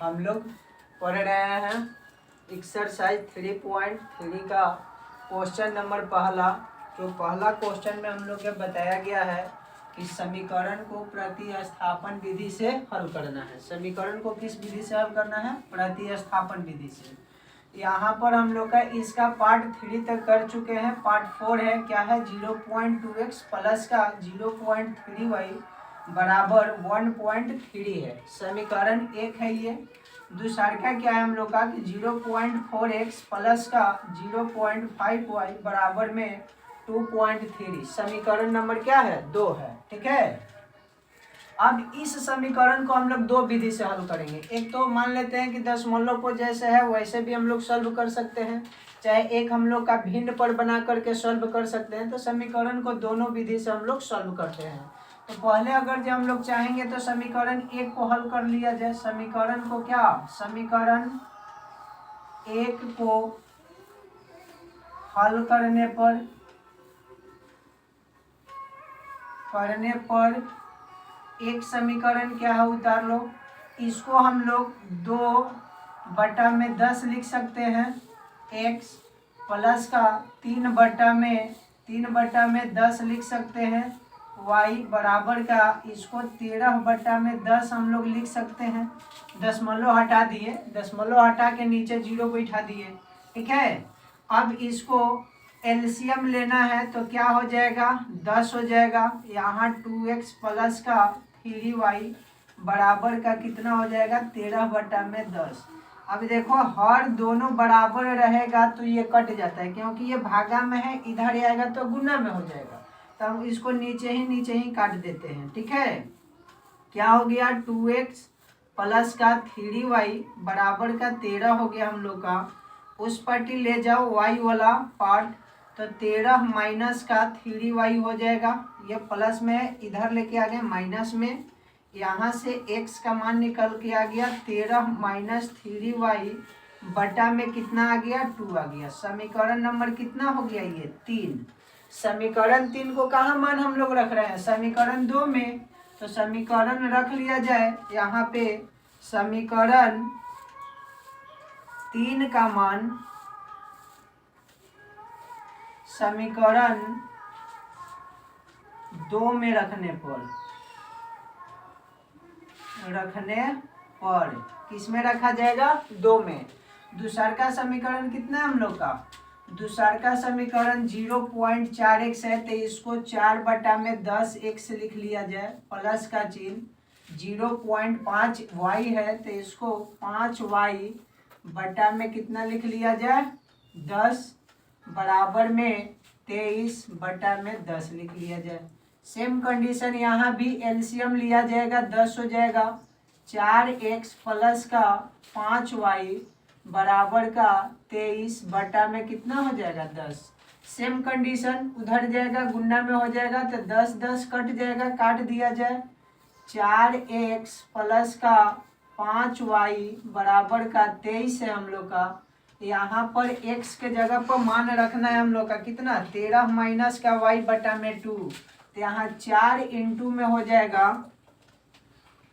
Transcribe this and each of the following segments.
हम लोग पढ़ रहे हैं एक्सरसाइज 3.3 का क्वेश्चन नंबर पहला। जो पहला क्वेश्चन में हम लोग को बताया गया है कि समीकरण को प्रतिस्थापन विधि से हल करना है। समीकरण को किस विधि से हल करना है? प्रतिस्थापन विधि से। यहाँ पर हम लोग का इसका पार्ट 3 तक कर चुके हैं। पार्ट 4 है, क्या है? 0.2x प्लस का 0.3y बराबर 1.3 है। समीकरण 1 है ये। दूसरा का क्या है हम लोग का कि 0.4x प्लस का 0.5y बराबर में 2.3। समीकरण नंबर क्या है? 2 है। ठीक है। अब इस समीकरण को हम लोग दो विधि से हल करेंगे। एक तो मान लेते हैं कि दशमलव को जैसे है वैसे भी हम लोग सॉल्व कर सकते हैं, चाहे एक हम लोग का भिन्न पर बना करके सॉल्व कर सकते हैं। तो समीकरण को दोनों विधि से हम लोग सॉल्व करते हैं। तो पहले अगर जो हम लोग चाहेंगे तो समीकरण 1 को हल कर लिया जाए। समीकरण को क्या? समीकरण 1 को हल करने पर एक समीकरण क्या है? उतार लो। इसको हम लोग 2/10 लिख सकते हैं। x प्लस का 3/10 लिख सकते हैं। y बराबर का इसको 13/10 हम लोग लिख सकते हैं। दशमलव हटा दिए, दशमलव हटा के नीचे 0 बैठा दिए। ठीक है। अब इसको एलसीएम लेना है तो क्या हो जाएगा? 10 हो जाएगा। यहाँ 2x प्लस का 3y बराबर का कितना हो जाएगा? 13/10। अब देखो हर दोनों बराबर रहेगा तो ये कट जाता है, क्योंकि ये भागा में है, इधर आएगा तो गुना में हो जाएगा। तो हम इसको नीचे ही काट देते हैं। ठीक है। क्या हो गया? 2x प्लस का 3y बराबर का 13 हो गया हम लोग का। उस पार्टी ले जाओ y वाला पार्ट, तो 13 माइनस का 3y हो जाएगा। ये प्लस में इधर लेके आ गए माइनस में। यहाँ से x का मान निकल के आ गया 13 माइनस 3y बटा में कितना आ गया? 2 आ गया। समीकरण नंबर कितना हो गया? ये 3। समीकरण 3 को कहाँ मान हम लोग रख रहे हैं? समीकरण 2 में। तो समीकरण रख लिया जाए यहाँ पे। समीकरण 3 का मान समीकरण 2 में रखने पर किस में रखा जाएगा? 2 में। दूसरा का समीकरण कितना है हम लोग का? दूसरा का समीकरण 0.4x है, तो इसको 4/10x लिख लिया जाए। प्लस का चिन्ह 0.5y है, तो इसको 5y बटा में कितना लिख लिया जाए? 10 बराबर में 23/10 लिख लिया जाए। सेम कंडीशन यहाँ भी एलसीएम लिया जाएगा, 10 हो जाएगा। 4x प्लस का 5y बराबर का 23 बटा में कितना हो जाएगा? 10। सेम कंडीशन उधर जाएगा, गुना में हो जाएगा, तो 10 कट जाएगा, काट दिया जाए। 4x प्लस का 5y बराबर का 23 है हम लोग का। यहाँ पर x के जगह पर मान रखना है हम लोग का कितना? 13 माइनस का y बटा में 2। तो यहाँ 4 इंटू में हो जाएगा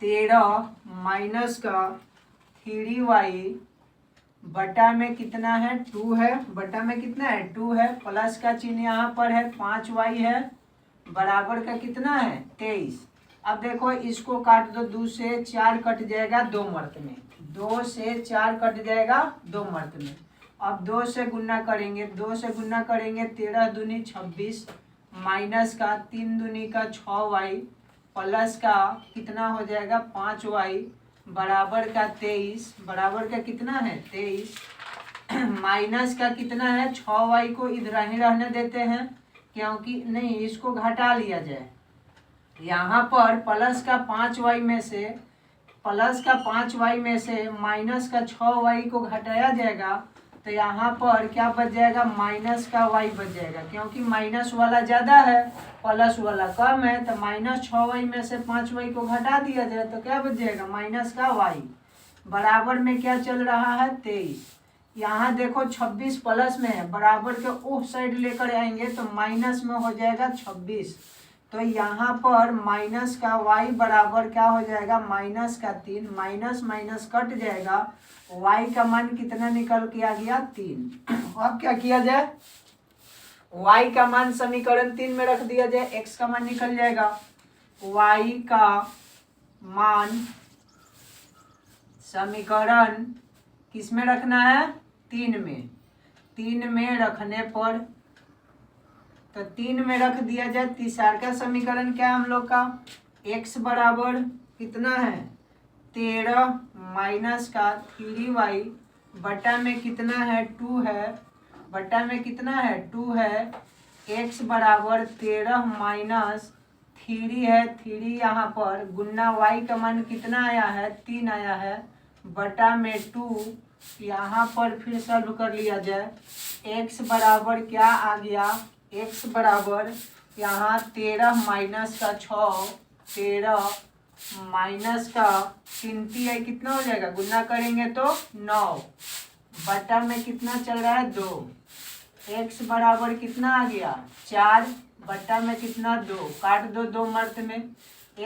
13 माइनस का 3y बटा में कितना है? 2 है। बटा में कितना है? 2 है। प्लस का चिन्ह यहाँ पर है, 5y है बराबर का कितना है? 23। अब देखो इसको काट दो, 2 से 4 कट जाएगा 2 मर्त में। 2 से 4 कट जाएगा 2 मर्त में। अब 2 से गुना करेंगे, 13 दूनी 26 माइनस का 3 दूनी का 6y प्लस का कितना हो जाएगा? 5y बराबर का 23 बराबर का कितना है? 23 माइनस का कितना है? 6y को इधर ही रहने देते हैं, क्योंकि नहीं इसको घटा लिया जाए। यहाँ पर प्लस का 5y में से माइनस का 6y को घटाया जाएगा, तो यहाँ पर क्या बच जाएगा? माइनस का y बच जाएगा, क्योंकि माइनस वाला ज़्यादा है प्लस वाला कम है। तो माइनस 6y में से 5y को घटा दिया जाए तो क्या बच जाएगा? माइनस का y बराबर में क्या चल रहा है? 23। यहाँ देखो 26 प्लस में है, बराबर के उस साइड लेकर आएंगे तो माइनस में हो जाएगा 26। तो यहाँ पर माइनस का y बराबर क्या हो जाएगा, माइनस का 3, माइनस माइनस कट जाएगा, y का मान कितना निकल के आ गया 3। अब क्या किया जाए, y का मान समीकरण 3 में रख दिया जाए, x का मान निकल जाएगा, y का मान समीकरण किस में रखना है, 3 में, 3 में रखने पर, तो 3 में रख दिया जाए। तीसरा का समीकरण क्या है हम लोग का, x बराबर कितना है 13 माइनस का 3y बटा में कितना है 2 है, बटा में कितना है 2 है, x बराबर 13 माइनस 3 है, 3 यहाँ पर गुना y का मान कितना आया है 3 आया है, बटा में 2 यहाँ पर फिर सॉल्व कर लिया जाए। x बराबर क्या आ गया, x बराबर यहाँ 13 माइनस का 6, 13 माइनस का 3 है कितना हो जाएगा, गुना करेंगे तो 9, बटा में कितना चल रहा है 2, x बराबर कितना आ गया 4, बटा में कितना 2, काट दो 2 मर्त में,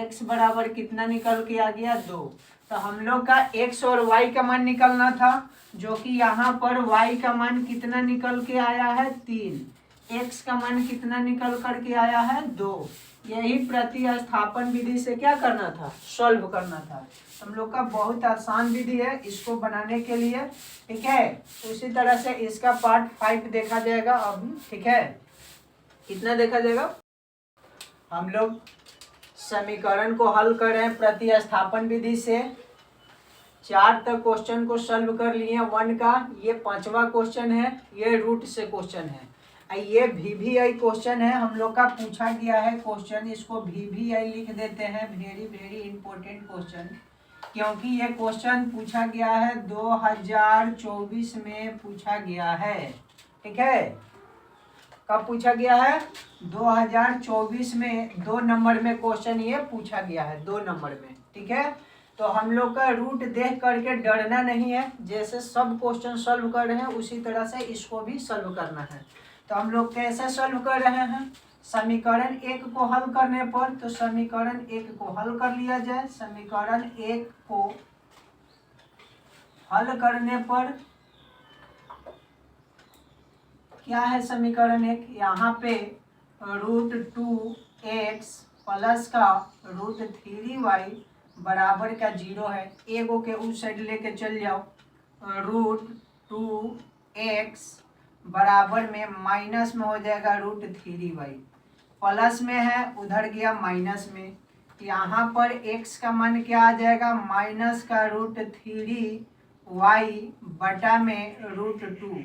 x बराबर कितना निकल के आ गया 2। तो हम लोग का x और y का मान निकलना था, जो कि यहाँ पर y का मान कितना निकल के आया है 3, x का मान कितना निकल करके आया है 2। यही प्रतिस्थापन विधि से क्या करना था, सॉल्व करना था। हम लोग का बहुत आसान विधि है इसको बनाने के लिए, ठीक है। उसी तरह से इसका पार्ट 5 देखा जाएगा अब, ठीक है। कितना देखा जाएगा, हम लोग समीकरण को हल कर रहे हैं प्रतिस्थापन विधि से। 4 तक क्वेश्चन को सॉल्व कर लिए 1 का, ये 5वां क्वेश्चन है, ये रूट से क्वेश्चन है। ये VVI क्वेश्चन है, हम लोग का पूछा गया है क्वेश्चन, इसको VVI लिख देते हैं, वेरी वेरी इंपॉर्टेंट क्वेश्चन, क्योंकि ये क्वेश्चन पूछा गया है 2024 में पूछा गया है, ठीक है। कब पूछा गया है, 2024 में, 2 नंबर में क्वेश्चन ये पूछा गया है, 2 नंबर में, ठीक है। तो हम लोग का रूट देख करके डरना नहीं है, जैसे सब क्वेश्चन सॉल्व कर रहे हैं उसी तरह से इसको भी सॉल्व करना है। तो हम लोग कैसे सॉल्व कर रहे हैं, समीकरण 1 को हल करने पर, तो समीकरण 1 को हल कर लिया जाए। समीकरण 1 को हल करने पर क्या है, समीकरण 1 यहाँ पे √2x प्लस का √3y बराबर का 0 है। एगो के उस साइड लेके चल जाओ, √2x बराबर में माइनस में हो जाएगा √3y, प्लस में है उधर गया माइनस में, यहाँ पर x का मान क्या आ जाएगा, माइनस का √3y बटा में √2।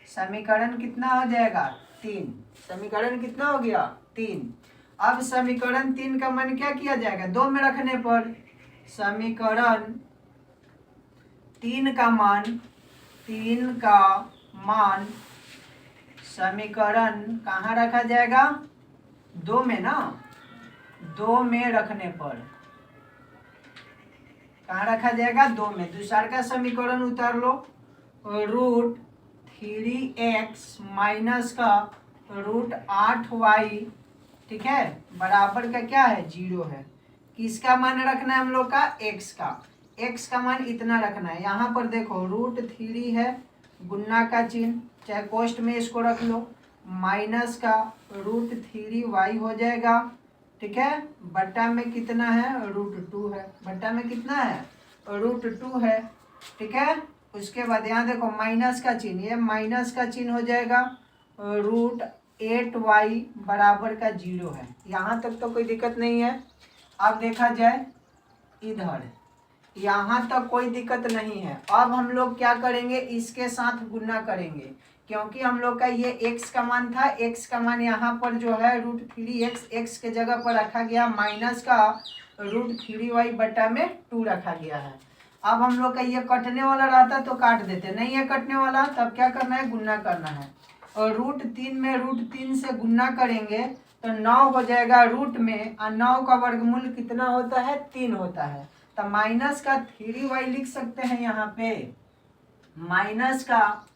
समीकरण कितना हो जाएगा 3, समीकरण कितना हो गया 3। अब समीकरण 3 का मान क्या किया जाएगा, 2 में रखने पर, समीकरण 3 का मान समीकरण कहाँ रखा जाएगा, 2 में ना, 2 में रखने पर कहाँ रखा जाएगा, 2 में। दूसरा का समीकरण उतार लो, √3x माइनस का √8y, ठीक है, बराबर का क्या है 0 है। किसका मान रखना है हम लोग का, x का, x का मान इतना रखना है। यहाँ पर देखो √3 है, गुना का चिन्ह, चाहे कोष्ट में इसको रख लो, माइनस का √3y हो जाएगा, ठीक है, बटा में कितना है √2 है, बटा में कितना है √2 है, ठीक है। उसके बाद यहाँ देखो माइनस का चिन्ह, ये माइनस का चिन्ह हो जाएगा, √8y बराबर का 0 है। यहाँ तक तो कोई दिक्कत नहीं है। अब देखा जाए इधर, यहाँ तक कोई दिक्कत नहीं है। अब हम लोग क्या करेंगे, इसके साथ गुना करेंगे, क्योंकि हम लोग का ये x का मान था, x का मान यहाँ पर जो है √3x, x के जगह पर रखा गया, माइनस का √3y बटा में 2 रखा गया है। अब हम लोग का ये कटने वाला रहता तो काट देते, नहीं है कटने वाला, तब क्या करना है, गुना करना है। और √3 में √3 से गुना करेंगे तो 9 हो जाएगा रूट में, और 9 का वर्गमूल कितना होता है 3 होता है। तो माइनस का 3y लिख सकते हैं यहाँ पे, माइनस का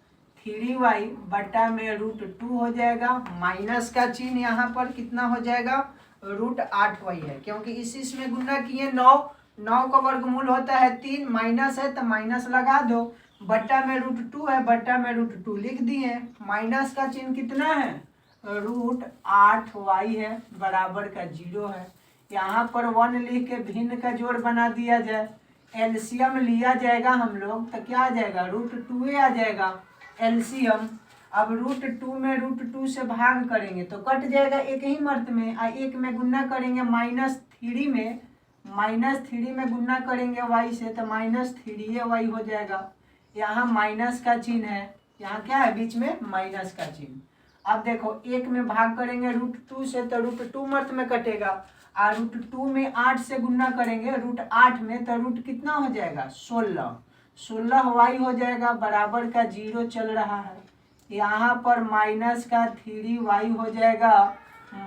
3y बटा में √2 हो जाएगा, माइनस का चिन्ह यहाँ पर कितना हो जाएगा √8y है, क्योंकि इसमें गुना किए 9, 9 का वर्गमूल होता है 3, माइनस है तो माइनस लगा दो, बट्टा में √2 है, बट्टा में √2 लिख दिए। माइनस का चिन्ह कितना है, √8y है, बराबर का 0 है। यहाँ पर 1 लिख के भिन्न का जोड़ बना दिया जाए, एलसीएम लिया जाएगा हम लोग तो क्या आ जाएगा, √2 आ जाएगा एलसीएम। अब √2 में √2 से भाग करेंगे तो कट जाएगा एक ही मर्त में, एक में गुना करेंगे -3 में, -3 में गुना करेंगे y से तो -3y हो जाएगा। यहाँ माइनस का चिन्ह है, यहाँ क्या है बीच में माइनस का चिन्ह। अब देखो एक में भाग करेंगे √2 से तो √2 मर्त में कटेगा, और √2 में 8 से गुना करेंगे √8 में तो रूट कितना हो जाएगा 16y हो जाएगा, बराबर का 0 चल रहा है। यहाँ पर -3y हो जाएगा,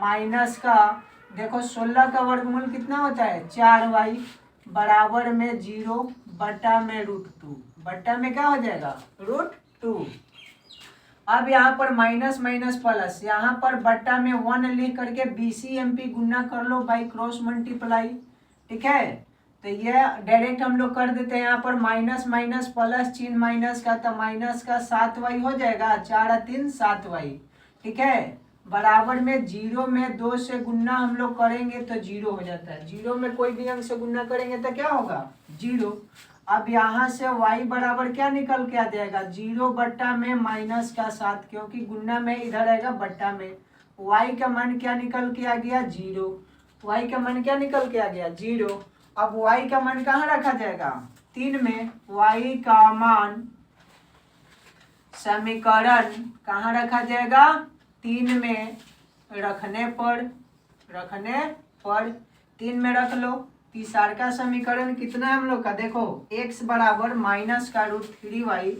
माइनस का देखो 16 का वर्गमूल कितना होता है 4y, बराबर में 0 बटा में √2, बटा में क्या हो जाएगा √2। अब यहाँ पर माइनस माइनस प्लस, यहाँ पर बट्टा में 1 लिख करके BCMP गुना कर लो बाई क्रॉस मल्टीप्लाई, ठीक है। तो ये डायरेक्ट हम लोग कर देते हैं, यहाँ पर माइनस माइनस प्लस चिन्ह माइनस का, तो माइनस का 7y हो जाएगा, 4 3 7y, ठीक है, बराबर में 0 में 2 से गुना हम लोग करेंगे तो 0 हो जाता है, 0 में कोई भी अंक से गुना करेंगे तो क्या होगा 0। अब यहाँ से y बराबर क्या निकल के आ जाएगा 0 बट्टा में -7, क्योंकि गुना में इधर आएगा बट्टा में, y का मान क्या निकल के आ गया 0, y का मान क्या निकल के आ गया 0। अब y का मान कहाँ रखा जाएगा 3 में, y का मान समीकरण कहाँ रखा जाएगा 3 में, रखने पर 3 में रख लो। तीसरा का समीकरण कितना है हम लोग का, देखो x बराबर -√3y,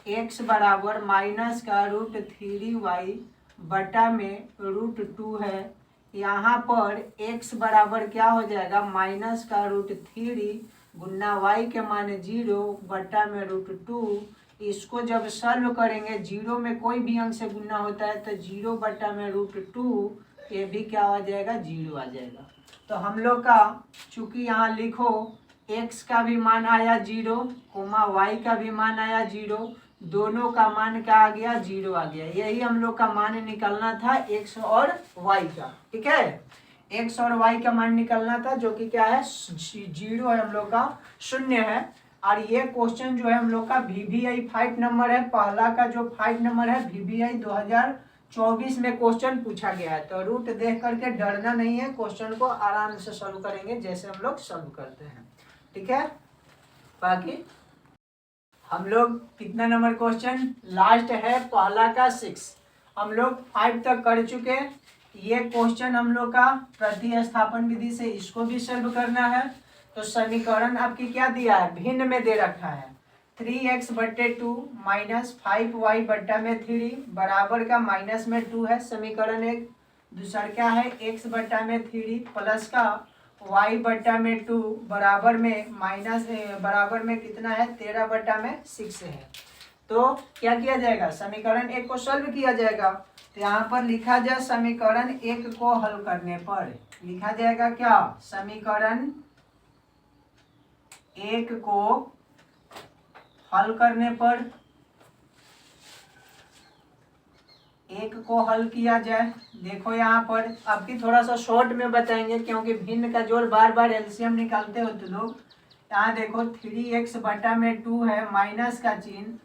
x बराबर -√3y बटा में √2 है। यहाँ पर x बराबर क्या हो जाएगा -√3 गुना y के मान 0 बटा में √2। इसको जब सॉल्व करेंगे 0 में कोई भी अंक से गुना होता है तो 0 बटा में √2, ये भी क्या आ जाएगा 0 आ जाएगा। तो हम लोग का चूंकि यहाँ लिखो x का भी मान आया 0, y का भी मान आया 0, दोनों का मान क्या आ गया 0 आ गया। यही हम लोग का मान निकलना था x और y का, ठीक है, x और y का मान निकलना था, जो कि क्या है 0 है, हम लोग का 0 है। और ये क्वेश्चन जो है हम लोग का VBI 5 नंबर है, पहला का जो 5 नंबर है VBI 2024 में क्वेश्चन पूछा गया है। तो रूट देख करके डरना नहीं है, क्वेश्चन को आराम से सॉल्व करेंगे जैसे हम लोग सॉल्व करते हैं, ठीक है। बाकी हम लोग कितना नंबर क्वेश्चन लास्ट है, पहला का 6, हम लोग 5 तक कर चुके। ये क्वेश्चन हम लोग का प्रतिस्थापन विधि से इसको भी सॉल्व करना है। तो समीकरण आपकी क्या दिया है, भिन्न में दे रखा है 3x/2 -5y बट्टा में 3 बराबर का माइनस में 2 है समीकरण 1। दूसरा क्या है x बट्टा में 3 प्लस का y बट्टा में 2 बराबर में बराबर में कितना है 13 बट्टा में 6 है। तो क्या किया जाएगा, समीकरण 1 को सॉल्व किया जाएगा। तो यहाँ पर लिखा जाए समीकरण 1 को हल करने पर लिखा जाएगा क्या, समीकरण 1 को हल करने पर, 1 को हल किया जाए। देखो यहाँ पर आपकी थोड़ा सा शॉर्ट में बताएंगे, क्योंकि भिन्न का जोड़ बार बार एलसीएम निकालते हो तो लोग। यहाँ देखो 3x बटा में 2 है, माइनस का चिन्ह,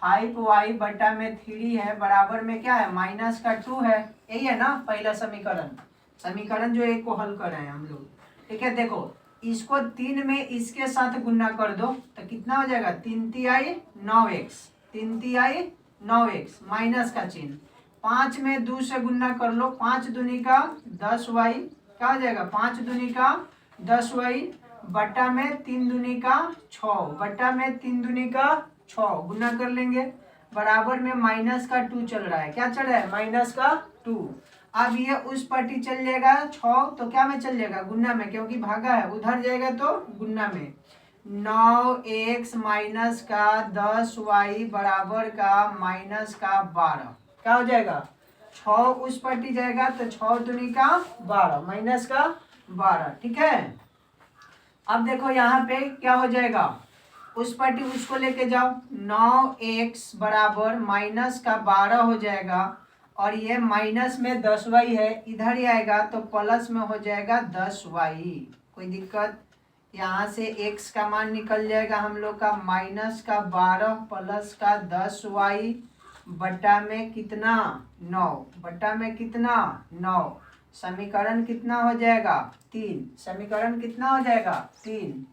5y बटा में 3 है, बराबर में क्या है माइनस का 2 है। यही है ना पहला समीकरण जो 1 को हल कर रहे हैं हम लोग, ठीक है। देखो इसको 3 में इसके साथ गुना कर दो तो कितना हो जाएगा 3 तिहाई 9x, 3 तिहाई 9x, माइनस का चिन्ह। 5 में 2 से गुना कर लो, 5 दूनी का 10y, क्या हो जाएगा 5 दूनी का 10y बटा में 3 दूनी का 6, बटा में 3 दूनी का 6 गुना कर लेंगे, बराबर में माइनस का 2 चल रहा है। क्या चल रहा है माइनस का 2। अब ये उस पट्टी चल जाएगा 6, तो क्या में चल जाएगा गुना में, क्योंकि भागा है, उधर जाएगा तो गुना में। 9x माइनस का 10y बराबर का माइनस का 12, क्या हो जाएगा 6 उस पट्टी जाएगा तो 6 दूनी का 12 माइनस का 12, ठीक है। अब देखो यहाँ पे क्या हो जाएगा, उस पट्टी उसको लेके जाओ, 9x बराबर माइनस का 12 हो जाएगा और ये माइनस में 10y है, इधर ही आएगा तो प्लस में हो जाएगा 10y। कोई दिक्कत, यहाँ से x का मान निकल जाएगा हम लोग का माइनस का 12 प्लस का 10y बटा में कितना 9, बटा में कितना 9, समीकरण कितना हो जाएगा 3, समीकरण कितना हो जाएगा 3।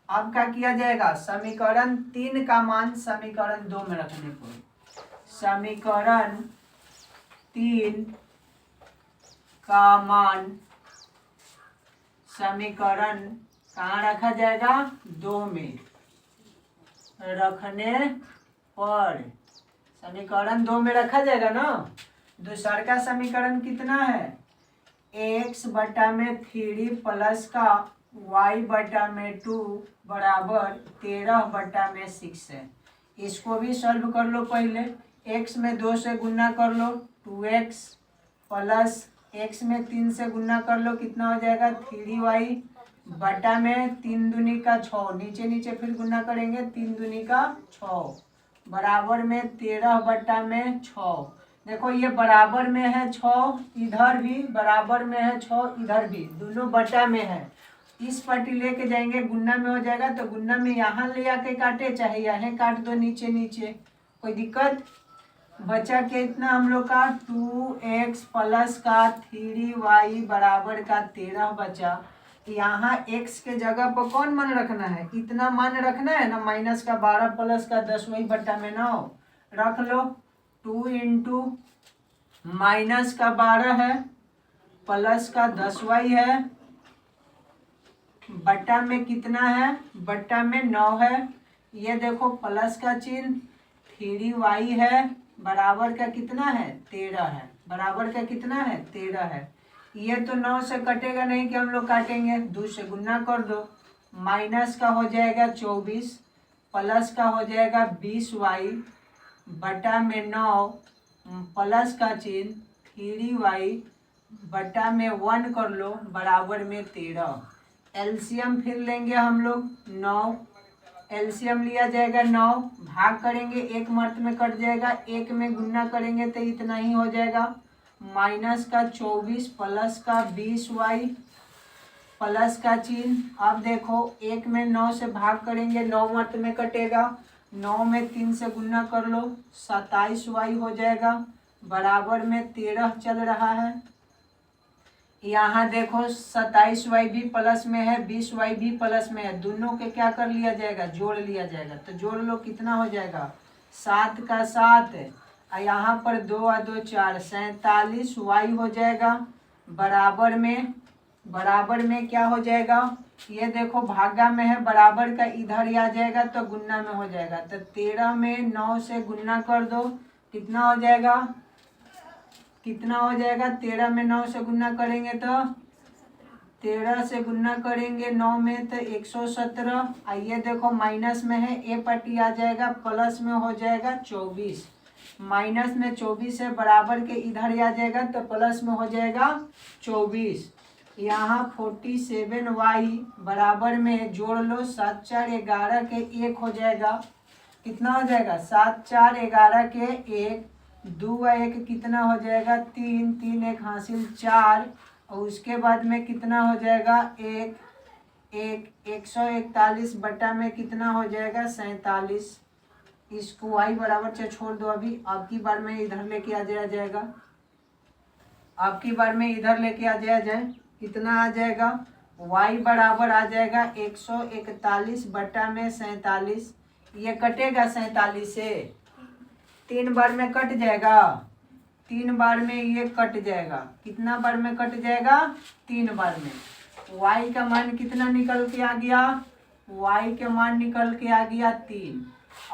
अब क्या किया जाएगा, समीकरण 3 का मान समीकरण 2 में रखने को, समीकरण 3 का मान समीकरण कहाँ रखा जाएगा 2 में रखने पर, समीकरण 2 में रखा जाएगा ना। दूसरा का समीकरण कितना है, x बटा में 3 प्लस का y बटा में 2 बराबर 13 बटा में 6 है। इसको भी सॉल्व कर लो, पहले x में 2 से गुना कर लो 2x प्लस x में 3 से गुना कर लो, कितना हो जाएगा 3y बटा में 3 दूनी का 6, नीचे नीचे फिर गुना करेंगे 3 दूनी का 6 बराबर में 13 बटा में 6। देखो ये बराबर में है 6, इधर भी बराबर में है 6, इधर भी, दोनों बटा में है। इस पट्टी लेके जाएंगे गुन्ना में हो जाएगा, तो गुन्ना में यहाँ ले आके काटे, चाहे यहाँ काट दो नीचे नीचे, कोई दिक्कत। बचा के इतना हम लोग का 2x प्लस का 3y बराबर का 13 बचा। यहाँ x के जगह पर कौन मान रखना है, इतना मान रखना है ना, माइनस का 12 प्लस का 10y बटा में 9 रख लो। 2 इंटू माइनस का 12 है प्लस का 10y है बटा में कितना है, बटा में 9 है। ये देखो प्लस का चिन्ह, 3y है बराबर का कितना है 13 है, बराबर का कितना है 13 है। ये तो 9 से कटेगा नहीं कि हम लोग काटेंगे, 2 से गुना कर दो, माइनस का हो जाएगा 24 प्लस का हो जाएगा 20y बटा में 9 प्लस का चिन्ह 3y बटा में 1 कर लो बराबर में 13। एलसीएम फिर लेंगे हम लोग 9, एलसीएम लिया जाएगा 9, भाग करेंगे 1 मर्त में कट जाएगा, 1 में गुना करेंगे तो इतना ही हो जाएगा, माइनस का 24 प्लस का 20y प्लस का चिन्ह। अब देखो 1 में 9 से भाग करेंगे, 9 मर्त में कटेगा, 9 में 3 से गुना कर लो 27y हो जाएगा बराबर में 13 चल रहा है। यहाँ देखो 27y भी प्लस में है, 20y भी प्लस में है, दोनों के क्या कर लिया जाएगा जोड़ लिया जाएगा, तो जोड़ लो कितना हो जाएगा 7 का 7, यहाँ पर 2 और 2 4, 47y हो जाएगा बराबर में क्या हो जाएगा, ये देखो भागा में है बराबर का इधर ही आ जाएगा तो गुन्ना में हो जाएगा, तो 13 में 9 से गुन्ना कर दो, कितना हो जाएगा 13 में 9 से गुना करेंगे तो 13 से गुना करेंगे 9 में तो 117। आइए देखो माइनस में है, ए पट्टी आ जाएगा, प्लस में हो जाएगा 24, माइनस में 24 है बराबर के इधर ही आ जाएगा तो प्लस में हो जाएगा 24। यहाँ 47y बराबर में जोड़ लो 7 4 11 के 1 हो जाएगा, कितना हो जाएगा 7 4 11 के 1, 2 व 1 कितना हो जाएगा 3, 3 1 हासिल 4, और उसके बाद में कितना हो जाएगा 141 बटा में कितना हो जाएगा 47। इसको y बराबर से छोड़ दो, अभी आपकी बार में इधर लेके आ जाएगा, आपकी बार में इधर लेके आ जाए, कितना आ जाएगा y बराबर आ जाएगा 141 बटा में 47। ये कटेगा 47 से, 3 बार में कट जाएगा, 3 बार में ये कट जाएगा, कितना बार में कट जाएगा 3 बार में। y का मान कितना निकल के आ गया, y के मान निकल के आ गया 3।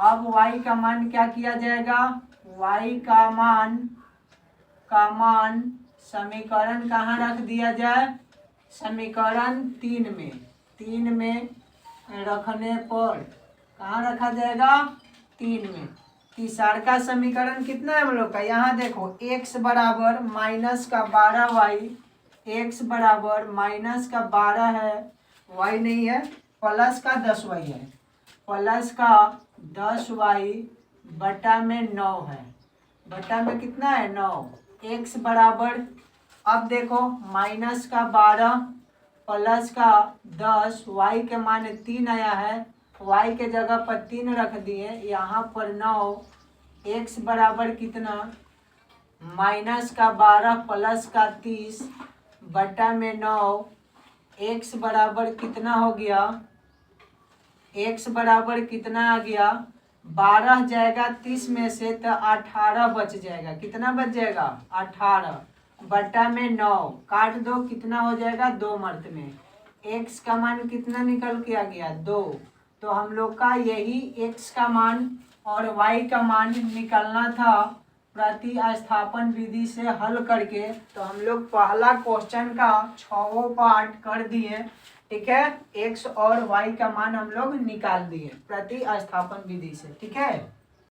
अब y का मान क्या किया जाएगा, y का मान समीकरण कहाँ रख दिया जाए, समीकरण 3 में रखने पर कहाँ रखा जाएगा 3 में, तीसरा समीकरण कितना है हम लोग का, यहाँ देखो x बराबर माइनस का 12y, x बराबर माइनस का 12 है, y नहीं है, प्लस का 10y है, प्लस का 10y बटा में 9 है, बटा में कितना है 9, x बराबर, अब देखो माइनस का 12 प्लस का 10, y के मान 3 आया है, y के जगह पर 3 रख दिए, यहाँ पर 9, x बराबर कितना माइनस का 12 प्लस का 30 बटा में 9, x बराबर कितना हो गया, x बराबर कितना आ गया 12 जाएगा 30 में से तो 18 बच जाएगा, कितना बच जाएगा 18 बटा में 9, काट दो कितना हो जाएगा 2 मर्द में, x का मान कितना निकल के आ गया 2। तो हम लोग का यही x का मान और y का मान निकलना था प्रतिस्थापन विधि से हल करके। तो हम लोग पहला क्वेश्चन का 6वां पार्ट कर दिए, ठीक है, x और y का मान हम लोग निकाल दिए प्रतिस्थापन विधि से, ठीक है।